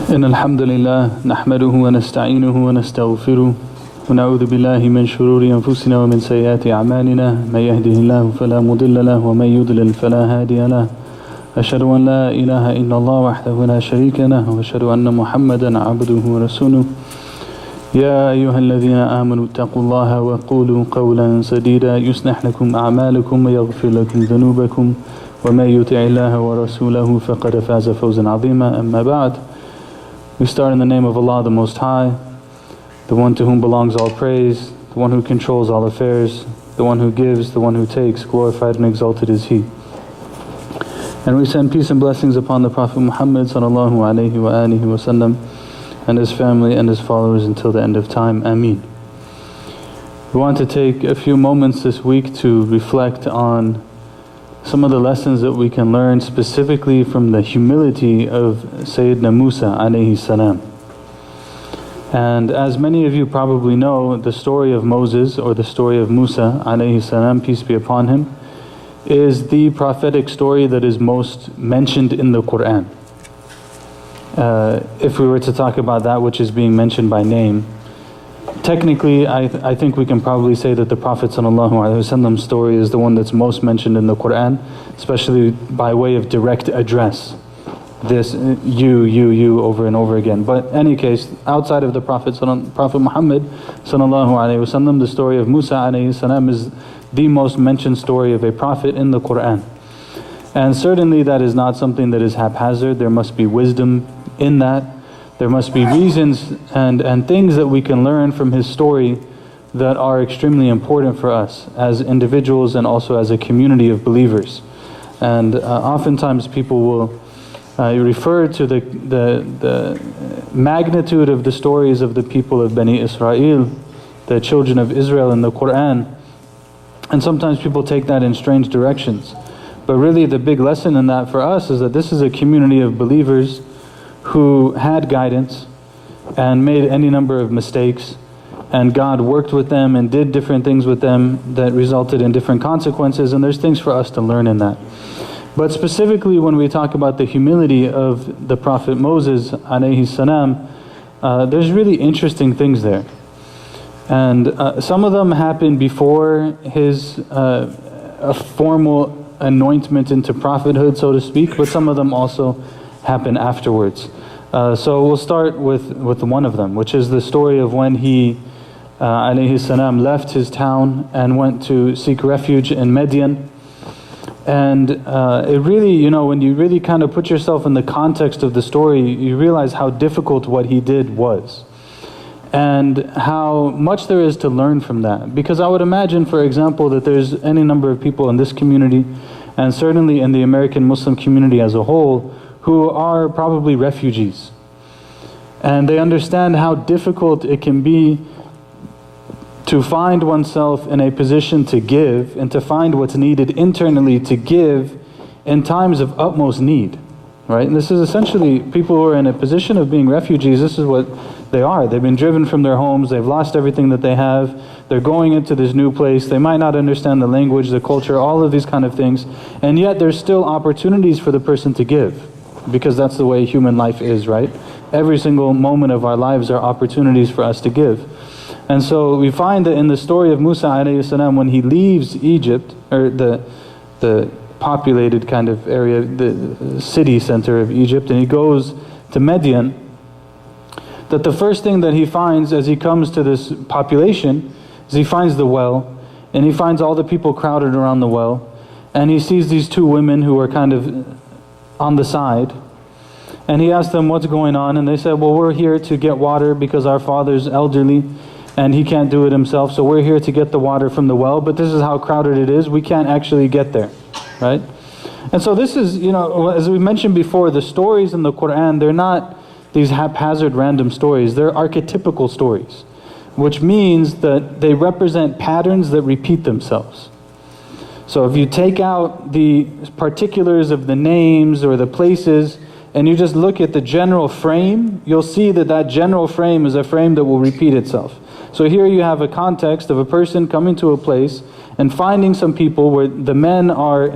إن الحمد لله نحمده ونستعينه ونستغفره ونعوذ بالله من شرور أنفسنا ومن سيئات أعمالنا من يهده الله فلا مضل له ومن يضلل فلا هادي له أشهد أن لا إله إلا الله وحده لا شريك له وأشهد أن محمدا عبده ورسوله يا أيها الذين آمنوا اتقوا الله وقولوا قولا سديدا يصلح لكم أعمالكم ويغفر لكم ذنوبكم ومن يطع الله ورسوله فقد فاز فوزا عظيما. أما بعد, we start in the name of Allah the Most High, the one to whom belongs all praise, the one who controls all affairs, the one who gives, the one who takes, glorified and exalted is He. And we send peace and blessings upon the Prophet Muhammad sallallahu alaihi wa alihi wasallam and his family and his followers until the end of time. Ameen. We want to take a few moments this week to reflect on some of the lessons that we can learn specifically from the humility of Sayyidina Musa alayhi salam. And as many of you probably know, the story of Moses, or the story of Musa alayhi salam, peace be upon him, is the prophetic story that is most mentioned in the Qur'an. If we were to talk about that which is being mentioned by name, technically I think we can probably say that the Prophet ﷺ's story is the one that's most mentioned in the Qur'an, especially by way of direct address. This you over and over again. But in any case, outside of the Prophet Muhammad ﷺ, the story of Musa alayhi salam is the most mentioned story of a prophet in the Qur'an. And certainly that is not something that is haphazard. There must be wisdom in that. There must be reasons and things that we can learn from his story that are extremely important for us as individuals and also as a community of believers. And oftentimes people will refer to the magnitude of the stories of the people of Bani Israel, the children of Israel in the Qur'an, and sometimes people take that in strange directions. But really the big lesson in that for us is that this is a community of believers who had guidance and made any number of mistakes, and God worked with them and did different things with them that resulted in different consequences, and there's things for us to learn in that. But specifically when we talk about the humility of the Prophet Moses alayhi salam, there's really interesting things there. And some of them happened before his a formal anointment into prophethood, so to speak, but some of them also happen afterwards. So we'll start with one of them, which is the story of when he alayhi salam left his town and went to seek refuge in Midian. And it really, when you really kind of put yourself in the context of the story, you realize how difficult what he did was, and how much there is to learn from that. Because I would imagine, for example, that there's any number of people in this community, and certainly in the American Muslim community as a whole, who are probably refugees. And they understand how difficult it can be to find oneself in a position to give, and to find what's needed internally to give in times of utmost need. Right? And this is essentially people who are in a position of being refugees. This is what they are. They've been driven from their homes, they've lost everything that they have, they're going into this new place, they might not understand the language, the culture, all of these kind of things, and yet there's still opportunities for the person to give, because that's the way human life is, right? Every single moment of our lives are opportunities for us to give. And so we find that in the story of Musa alayhi salam, when he leaves Egypt, or the populated kind of area, the city center of Egypt, and he goes to Midian, that the first thing that he finds as he comes to this population is he finds the well, and he finds all the people crowded around the well, and he sees these two women who are kind of on the side, and he asks them what's going on, and they said, well, we're here to get water because our father's elderly and he can't do it himself, so we're here to get the water from the well, but this is how crowded it is, we can't actually get there, right? And so this is, as we mentioned before, the stories in the Qur'an, they're not these haphazard random stories, they're archetypical stories, which means that they represent patterns that repeat themselves. So if you take out the particulars of the names or the places and you just look at the general frame, you'll see that that general frame is a frame that will repeat itself. So here you have a context of a person coming to a place and finding some people where the men are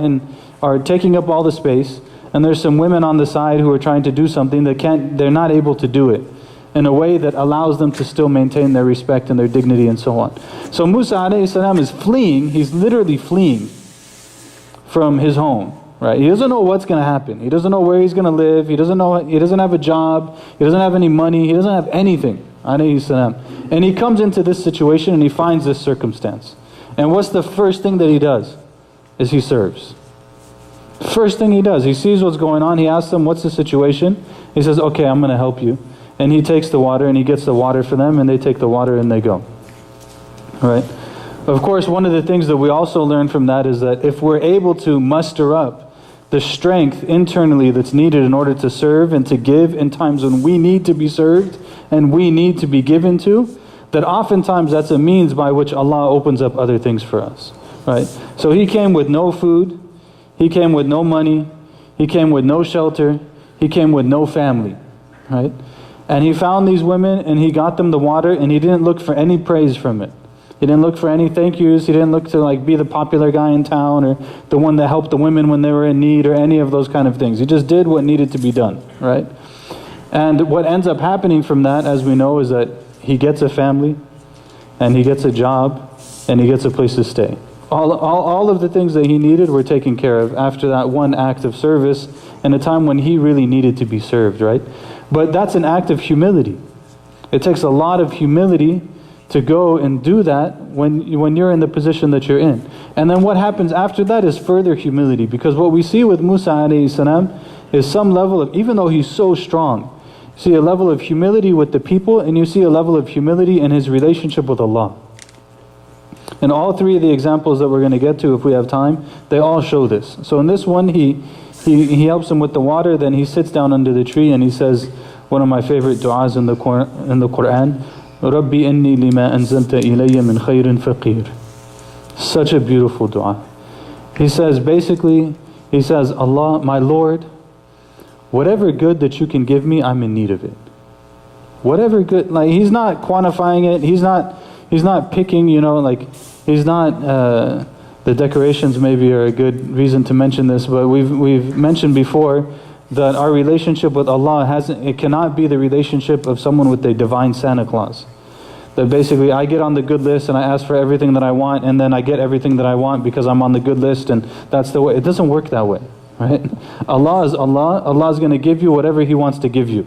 taking up all the space, and there's some women on the side who are trying to do something that they're not able to do it in a way that allows them to still maintain their respect and their dignity and so on. So Musa alayhi salam is fleeing, he's literally fleeing from his home, right? He doesn't know what's going to happen. He doesn't know where he's going to live. He doesn't have a job. He doesn't have any money. He doesn't have anything, alayhi salam. And he comes into this situation and he finds this circumstance. And what's the first thing that he does? Is he serves. First thing he does, he sees what's going on. He asks them, what's the situation? He says, okay, I'm going to help you. And he takes the water and he gets the water for them, and they take the water and they go. Right? Of course, one of the things that we also learn from that is that if we're able to muster up the strength internally that's needed in order to serve and to give in times when we need to be served and we need to be given to, that oftentimes that's a means by which Allah opens up other things for us. Right? So he came with no food, he came with no money, he came with no shelter, he came with no family. Right? And he found these women and he got them the water, and he didn't look for any praise from it. He didn't look for any thank yous. He didn't look to like be the popular guy in town or the one that helped the women when they were in need or any of those kind of things. He just did what needed to be done, right? And what ends up happening from that, as we know, is that he gets a family and he gets a job and he gets a place to stay. All of the things that he needed were taken care of after that one act of service in a time when he really needed to be served, right? But that's an act of humility. It takes a lot of humility to go and do that when you're in the position that you're in. And then what happens after that is further humility, because what we see with Musa alayhi salam is some level of, even though he's so strong, you see a level of humility with the people, and you see a level of humility in his relationship with Allah. And all three of the examples that we're going to get to, if we have time, they all show this. So in this one, he helps him with the water, then he sits down under the tree and he says one of my favorite du'as in the Quran, Rabbi inni lima anzalta ilayya min khayrin faqir. Such a beautiful du'a. He says, basically, he says, Allah, my Lord, whatever good that you can give me, I'm in need of it. Whatever good, like he's not quantifying it, he's not picking, like he's not, the decorations maybe are a good reason to mention this, but we've mentioned before that our relationship with Allah it cannot be the relationship of someone with a divine Santa Claus. That basically I get on the good list and I ask for everything that I want, and then I get everything that I want because I'm on the good list, and that's the way. It doesn't work that way, right? Allah is Allah. Allah is going to give you whatever He wants to give you.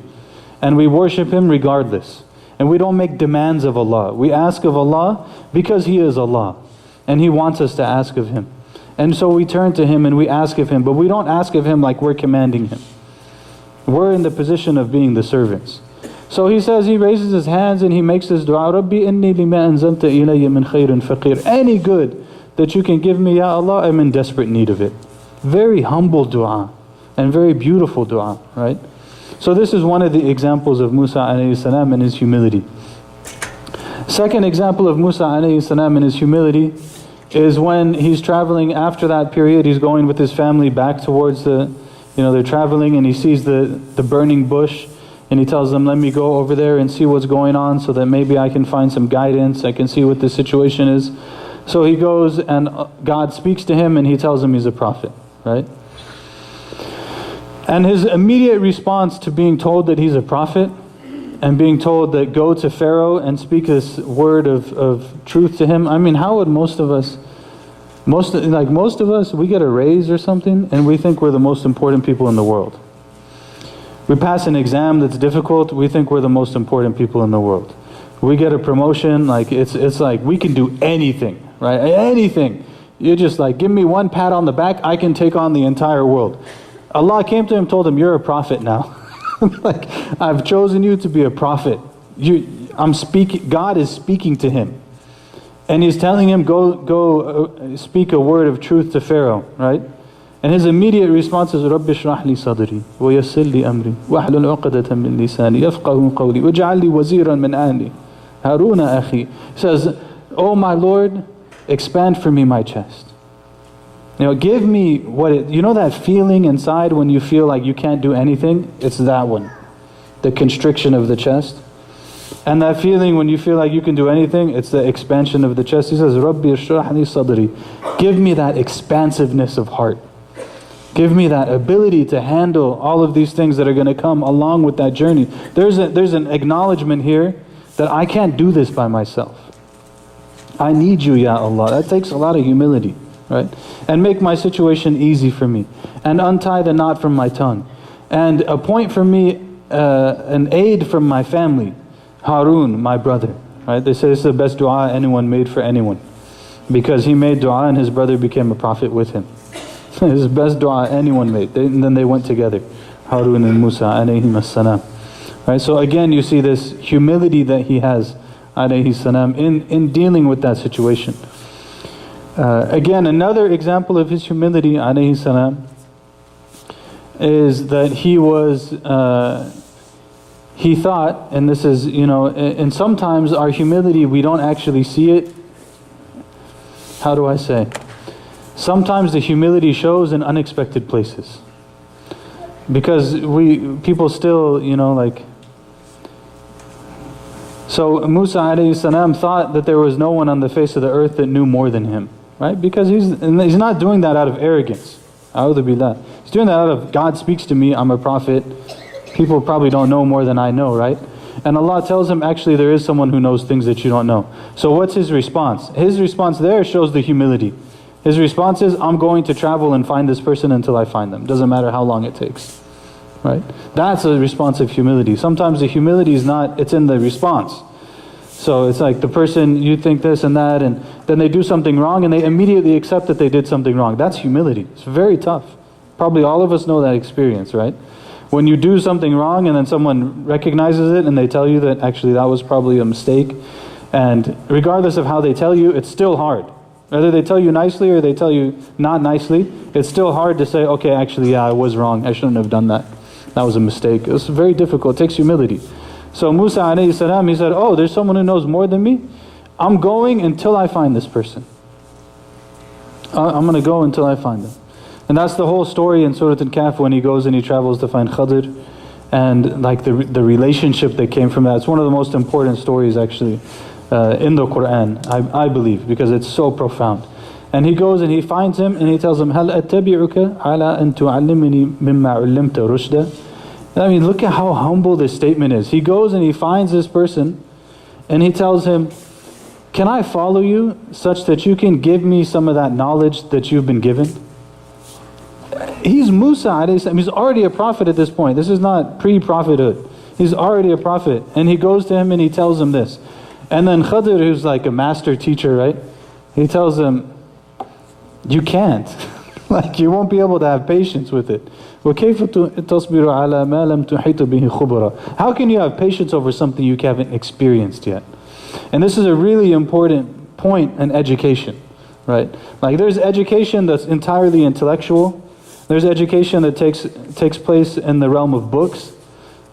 And we worship Him regardless. And we don't make demands of Allah. We ask of Allah because He is Allah. And He wants us to ask of Him. And so we turn to Him and we ask of Him, but we don't ask of Him like we're commanding Him. We're in the position of being the servants. So he says, he raises his hands and he makes this dua, Rabbi inni lima anzalta ilayya min khayrin faqir. Any good that you can give me, Ya Allah, I'm in desperate need of it. Very humble dua and very beautiful dua, right? So this is one of the examples of Musa alayhi salam and his humility. Second example of Musa alayhi salam and his humility is when he's traveling after that period. He's going with his family back towards they're traveling, and he sees the burning bush, and he tells them, let me go over there and see what's going on so that maybe I can find some guidance, I can see what the situation is. So he goes and God speaks to him and he tells him he's a prophet, right? And his immediate response to being told that he's a prophet and being told that go to Pharaoh and speak this word of truth to him, I mean, how would most of us, we get a raise or something and we think we're the most important people in the world. We pass an exam that's difficult, we think we're the most important people in the world. We get a promotion, like it's like we can do anything, right? Anything. You're just like, give me one pat on the back, I can take on the entire world. Allah came to him, told him, you're a prophet now. Like, I've chosen you to be a prophet. God is speaking to him. And He's telling him, go speak a word of truth to Pharaoh, right? And his immediate response is, رَبِّ اشْرَحْ لِي صَدْرِي وَيَسِّرْ لِي أَمْرِي وَاحْلُلْ عُقْدَةً مِّن لِسَانِي يَفْقَهُوا قَوْلِي وَاجْعَلْ لِي وَزِيرًا مِّنْ أَهْلِي هَارُونَ أَخِي. He says, oh my Lord, expand for me my chest. Give me that feeling inside when you feel like you can't do anything? It's that one. The constriction of the chest. And that feeling when you feel like you can do anything, it's the expansion of the chest. He says, رَبِّ اشْرَحْ لِي صَدْرِي. Give me that expansiveness of heart. Give me that ability to handle all of these things that are going to come along with that journey. There's an acknowledgement here that I can't do this by myself. I need you, Ya Allah. That takes a lot of humility, right? And make my situation easy for me. And untie the knot from my tongue. And appoint for me an aid from my family, Harun, my brother. Right? They say this is the best dua anyone made for anyone. Because he made dua and his brother became a prophet with him. It's the best dua anyone made. And then they went together, Harun and Musa alayhim as-salam. Right? So again you see this humility that he has alayhi salam in dealing with that situation. Again, another example of his humility alayhi salam is that he was he thought, and this is, and sometimes our humility, we don't actually see it. How do I say? Sometimes the humility shows in unexpected places. Because people still, so Musa alayhi salam thought that there was no one on the face of the earth that knew more than him. Right? Because he's not doing that out of arrogance. A'udhu billah. He's doing that out of, God speaks to me, I'm a prophet. People probably don't know more than I know, right? And Allah tells him, actually there is someone who knows things that you don't know. So what's his response? His response there shows the humility. His response is, I'm going to travel and find this person until I find them. Doesn't matter how long it takes. Right? That's a response of humility. Sometimes the humility is not, it's in the response. So it's like the person, you think this and that, and then they do something wrong and they immediately accept that they did something wrong. That's humility. It's very tough. Probably all of us know that experience, right? When you do something wrong and then someone recognizes it and they tell you that actually that was probably a mistake, and regardless of how they tell you, it's still hard. Whether they tell you nicely or they tell you not nicely, it's still hard to say, okay, actually, yeah, I was wrong. I shouldn't have done that. That was a mistake. It's very difficult. It takes humility. So Musa alayhi salam, he said, oh, there's someone who knows more than me? I'm going until I find this person. I'm going to go until I find them. And that's the whole story in Surah Al-Kahf when he goes and he travels to find Khadr. And like the relationship that came from that. It's one of the most important stories actually in the Quran, I believe, because it's so profound. And he goes and he finds him and he tells him, هَلْ أَتَّبِعُكَ عَلَىٰ أَن تُعَلِّمِنِي مِمَّا عُلِّمْتَ رُشْدًا. I mean, look at how humble this statement is. He goes and he finds this person and he tells him, can I follow you such that you can give me some of that knowledge that you've been given? He's Musa alayhi salam. He's already a prophet at this point. This is not pre-prophethood. He's already a prophet. And he goes to him and he tells him this. And then Khadr, who's like a master teacher, right? He tells him, you can't. Like you won't be able to have patience with it. وَكَيْفَ تَصْبِرُ عَلَى مَا لَمْ تُحِيطُ بِهِ خُبْرًا. How can you have patience over something you haven't experienced yet? And this is a really important point in education, right? Like there's education that's entirely intellectual. There's education that takes place in the realm of books,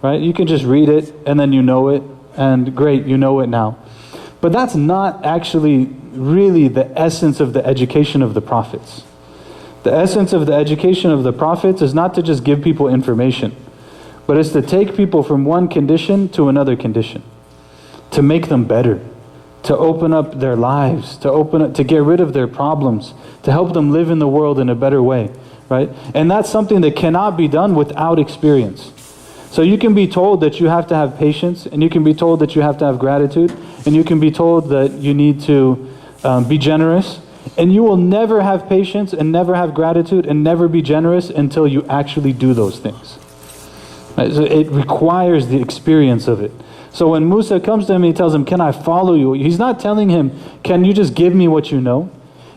right? You can just read it and then you know it, and great, you know it now. But that's not actually really the essence of the education of the prophets. The essence of the education of the prophets is not to just give people information, but it's to take people from one condition to another condition, to make them better, to open up their lives, to get rid of their problems, to help them live in the world in a better way, right? And that's something that cannot be done without experience. So you can be told that you have to have patience, and you can be told that you have to have gratitude, and you can be told that you need to be generous, and you will never have patience and never have gratitude and never be generous until you actually do those things. Right? So it requires the experience of it. So when Musa comes to him, he tells him, can I follow you? He's not telling him, can you just give me what you know?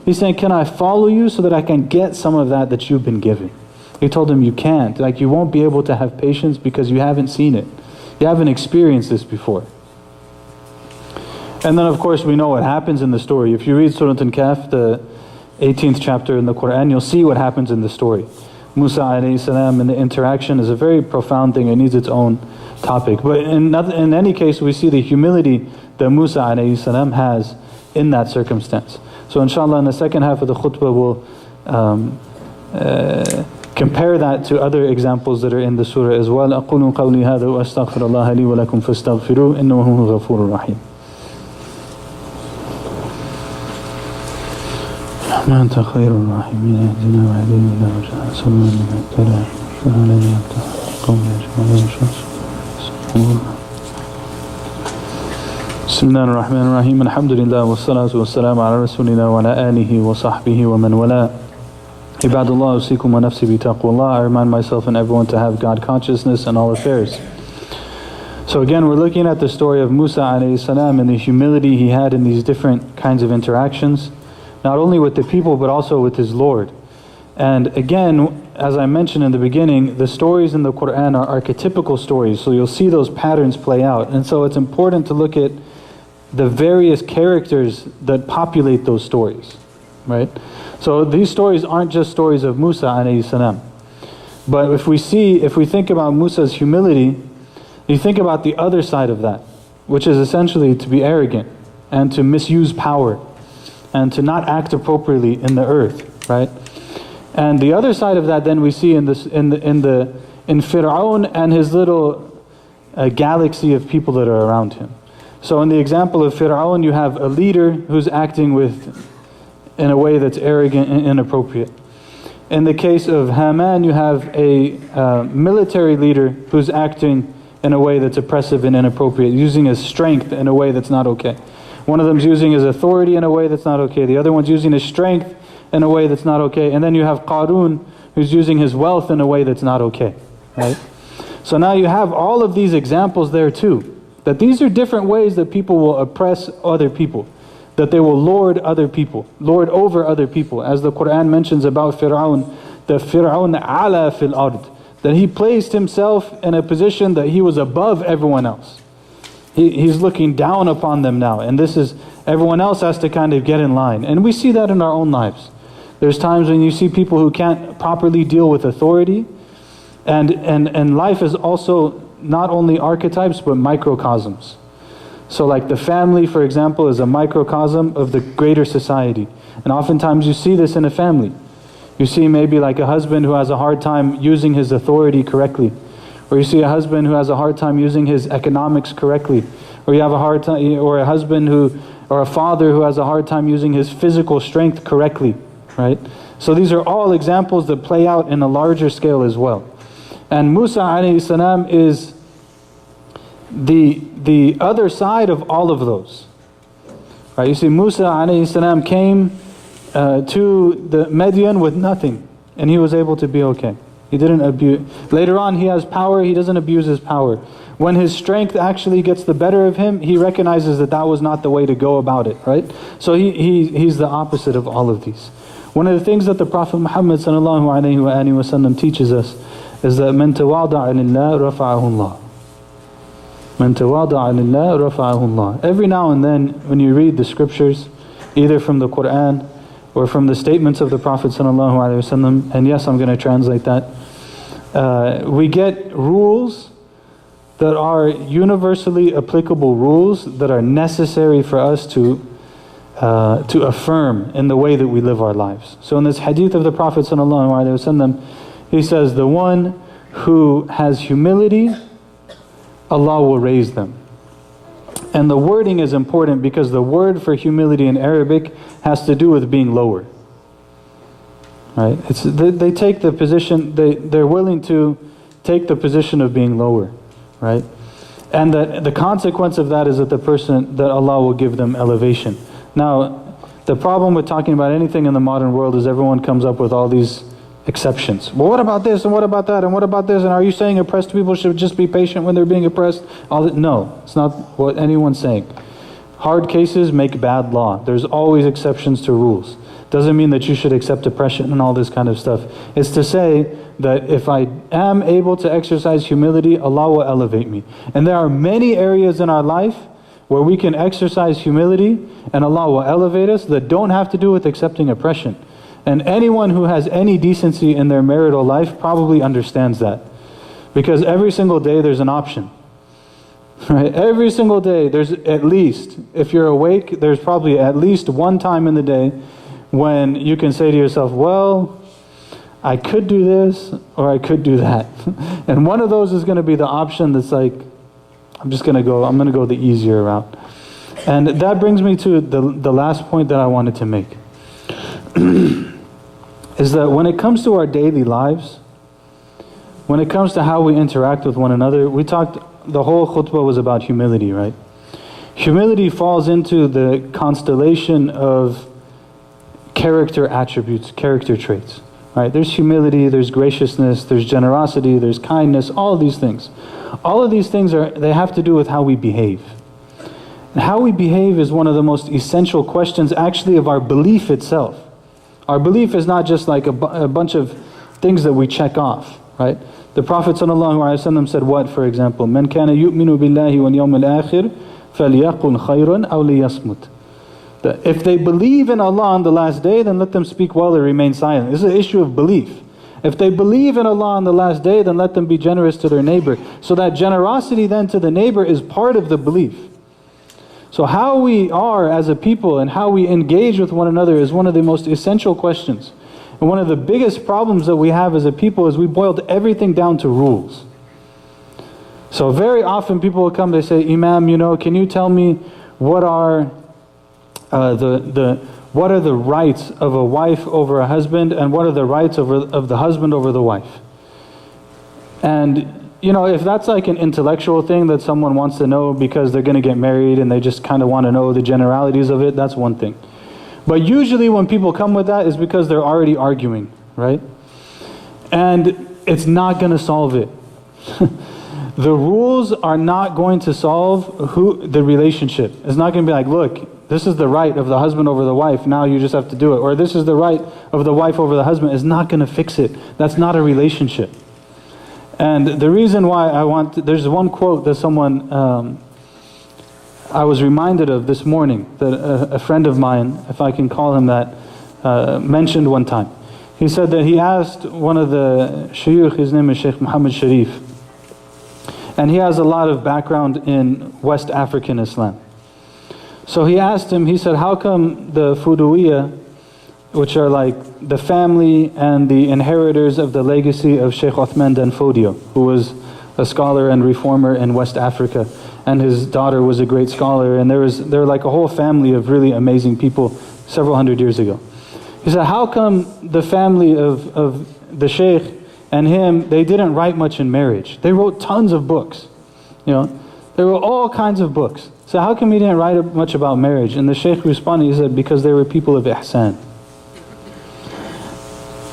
He's saying, can I follow you so that I can get some of that you've been given? He told him, you can't. Like you won't be able to have patience because you haven't seen it. You haven't experienced this before. And then of course we know what happens in the story. If you read Surah Al-Kahf, the 18th chapter in the Quran, you'll see what happens in the story. Musa alayhi salam and the interaction is a very profound thing. It needs its own topic. But in any case, we see the humility that Musa alayhi salam has in that circumstance. So inshallah in the second half of the khutbah we'll compare that to other examples that are in the surah as well. أقول قولي هذا وأستغفر الله لي ولكم فاستغفروه إنه هو الغفور الرحيم. أنت خير الراحمين اهدنا واهدنا إلى وجهك سبحان من اهتدى سبحان الذي يهتدى قوم يجمعون بسم الله الرحمن الرحيم الحمد لله والصلاة والسلام على رسولنا وعلى آله وصحبه ومن والاه. عباد Allah, أوصيكم ونفسي بتقوى الله. I remind myself and everyone to have God consciousness in all affairs. So again, we're looking at the story of Musa alayhi salam and the humility he had in these different kinds of interactions, not only with the people but also with his Lord. And again, as I mentioned in the beginning, the stories in the Quran are archetypical stories, so you'll see those patterns play out. And so it's important to look at the various characters that populate those stories, right? So these stories aren't just stories of Musa alayhi salam. But if we think about Musa's humility, you think about the other side of that, which is essentially to be arrogant and to misuse power and to not act appropriately in the earth, right? And the other side of that then we see in Fir'aun and his little galaxy of people that are around him. So in the example of Fir'aun, you have a leader who's acting in a way that's arrogant and inappropriate. In the case of Haman, you have a military leader who's acting in a way that's oppressive and inappropriate, using his strength in a way that's not okay. One of them's using his authority in a way that's not okay. The other one's using his strength in a way that's not okay. And then you have Qarun, who's using his wealth in a way that's not okay, right? So now you have all of these examples there too, that these are different ways that people will oppress other people, that they will lord over other people. As the Quran mentions about Fir'aun, that Fir'aun ala fil ard, that he placed himself in a position that he was above everyone else. He's looking down upon them now, and everyone else has to kind of get in line. And we see that in our own lives. There's times when you see people who can't properly deal with authority, and life is also not only archetypes but microcosms. So like the family, for example, is a microcosm of the greater society. And oftentimes you see this in a family. You see maybe like a husband who has a hard time using his authority correctly. Or you see a husband who has a hard time using his economics correctly. Or you have a hard time, or a husband or a father who has a hard time using his physical strength correctly, right? So these are all examples that play out in a larger scale as well. And Musa alayhi salam is the other side of all of those. Right? You see, Musa alayhi salam came to the Midian with nothing, and he was able to be okay. He didn't abuse. Later on, he has power, he doesn't abuse his power. When his strength actually gets the better of him, he recognizes that was not the way to go about it, right? So he's the opposite of all of these. One of the things that the Prophet Muhammad sallallahu alaihi wasallam teaches us is that man tawada'a lillah rafa'ahu Allah. Man tawada'a lillah rafa'ahu Allah. Every now and then when you read the scriptures, either from the Quran or from the statements of the Prophet sallallahu alaihi wasallam, and yes, I'm going to translate that, we get rules that are universally applicable rules that are necessary for us to affirm in the way that we live our lives. So in this hadith of the Prophet sallallahu alaihi wasallam, he says, the one who has humility, Allah will raise them. And the wording is important because the word for humility in Arabic has to do with being lower. Right? They take the position, they're willing to take the position of being lower. Right? And the consequence of that is that Allah will give them elevation. Now, the problem with talking about anything in the modern world is everyone comes up with all these exceptions. Well, what about this and what about that and what about this? And are you saying oppressed people should just be patient when they're being oppressed? No, it's not what anyone's saying. Hard cases make bad law. There's always exceptions to rules. Doesn't mean that you should accept oppression and all this kind of stuff. It's to say that if I am able to exercise humility, Allah will elevate me. And there are many areas in our life where we can exercise humility and Allah will elevate us that don't have to do with accepting oppression. And anyone who has any decency in their marital life probably understands that. Because every single day there's an option. Right? Every single day there's at least, if you're awake, there's probably at least one time in the day when you can say to yourself, well, I could do this or I could do that. And one of those is going to be the option that's like, I'm going to go the easier route. And that brings me to the last point that I wanted to make. is that when it comes to our daily lives, when it comes to how we interact with one another, we talked, the whole khutbah was about humility, right? Humility falls into the constellation of character attributes, character traits, right? There's humility, there's graciousness, there's generosity, there's kindness, all of these things. All of these things they have to do with how we behave. And how we behave is one of the most essential questions actually of our belief itself. Our belief is not just like a bunch of things that we check off, right? The Prophet ﷺ said what, for example? "Man kana yu'minu billahi wal yawmil akhir falyaqul khayran aw liyasmut." If they believe in Allah on the last day, then let them speak well or remain silent. This is an issue of belief. If they believe in Allah on the last day, then let them be generous to their neighbor. So that generosity then to the neighbor is part of the belief. So how we are as a people and how we engage with one another is one of the most essential questions. And one of the biggest problems that we have as a people is we boiled everything down to rules. So very often people will come, they say, "Imam, can you tell me what are what are the rights of a wife over a husband, and what are the rights of the husband over the wife?" And if that's like an intellectual thing that someone wants to know because they're going to get married and they just kind of want to know the generalities of it, that's one thing. But usually when people come with that is because they're already arguing, right? And it's not going to solve it. The rules are not going to solve the relationship. It's not going to be like, look, this is the right of the husband over the wife, now you just have to do it. Or this is the right of the wife over the husband. It's not going to fix it. That's not a relationship. And the reason why there's one quote that someone, I was reminded of this morning, that a friend of mine, if I can call him that, mentioned one time. He said that he asked one of the shuyukh, his name is Sheikh Muhammad Sharif, and he has a lot of background in West African Islam. So he asked him, he said, how come the Fuduwiyya, which are like the family and the inheritors of the legacy of Sheikh Uthman Dan Fodio, who was a scholar and reformer in West Africa, and his daughter was a great scholar, and they're like a whole family of really amazing people several hundred years ago. He said, how come the family of the Sheikh and him, they didn't write much in marriage? They wrote tons of books, they wrote all kinds of books. So how come he didn't write much about marriage? And the Sheikh responded, he said, because they were people of ihsan.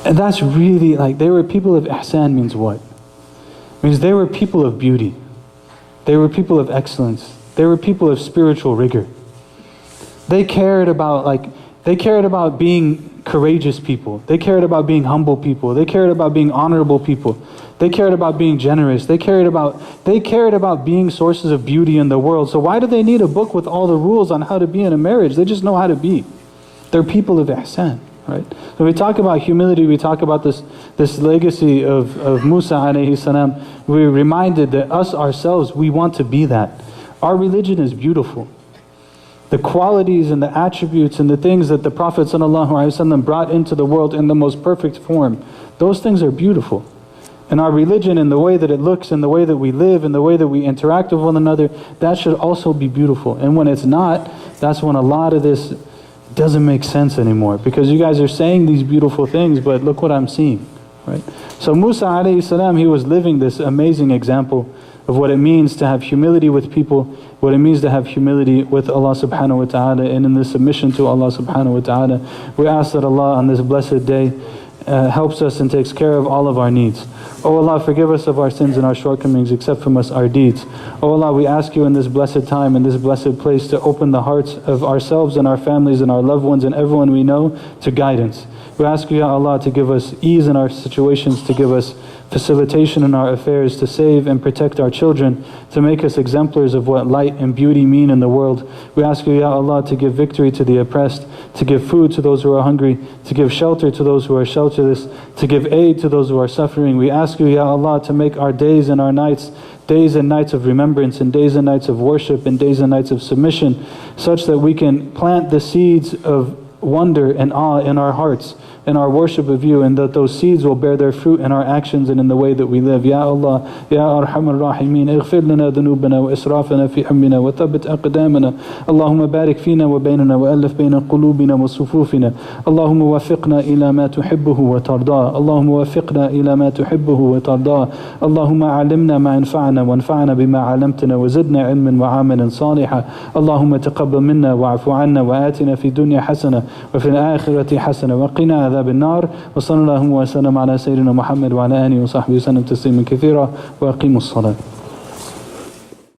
And that's really like, they were people of ihsan means what? It means they were people of beauty. They were people of excellence. They were people of spiritual rigor. They cared about being courageous people. They cared about being humble people. They cared about being honorable people. They cared about being generous. They cared about being sources of beauty in the world. So why do they need a book with all the rules on how to be in a marriage? They just know how to be. They're people of ihsan. Right? When we talk about humility, we talk about this legacy of Musa alayhi salam. We're reminded that us ourselves, we want to be that. Our religion is beautiful. The qualities and the attributes and the things that the Prophet ﷺ brought into the world in the most perfect form, those things are beautiful. And our religion, and the way that it looks, and the way that we live, and the way that we interact with one another, that should also be beautiful. And when it's not, that's when a lot of this doesn't make sense anymore, because you guys are saying these beautiful things, but look what I'm seeing, right? So Musa alayhi salam, he was living this amazing example of what it means to have humility with people, what it means to have humility with Allah subhanahu wa ta'ala, and in the submission to Allah subhanahu wa ta'ala. We ask that Allah on this blessed day helps us and takes care of all of our needs. Oh Allah, forgive us of our sins and our shortcomings, accept from us our deeds. Oh Allah, we ask you in this blessed time, in this blessed place, to open the hearts of ourselves and our families and our loved ones and everyone we know to guidance. We ask you, Ya Allah, to give us ease in our situations, to give us facilitation in our affairs, to save and protect our children, to make us exemplars of what light and beauty mean in the world. We ask you, Ya Allah, to give victory to the oppressed, to give food to those who are hungry, to give shelter to those who are shelterless, to give aid to those who are suffering. We ask you, Ya Allah, to make our days and our nights days and nights of remembrance, and days and nights of worship, and days and nights of submission, such that we can plant the seeds of wonder and awe in our hearts. in our worship of you, and that those seeds will bear their fruit in our actions and in the way that we live. Ya Allah, Ya Arhamar Rahimin, اغفر لنا ذنوبنا وإسرافنا في أمرنا وثبت أقدامنا. اللهم بارك فينا وبيننا وألف بين قلوبنا وصفوفنا. اللهم وفقنا إلى ما تحبه وترضاه. اللهم وفقنا إلى ما تحبه وترضاه. اللهم علمنا ما ينفعنا وانفعنا بما علمتنا وزدنا علما وعملا صالحا. اللهم تقبل منا واعف عنا وآتنا في الدنيا حسنة وفي الآخرة حسنة وقنا عذاب النار. وصلى الله وسلم على سيدنا محمد وعلى آله وصحبه وسلم تسليما كثيرا. وأقيموا الصلاة.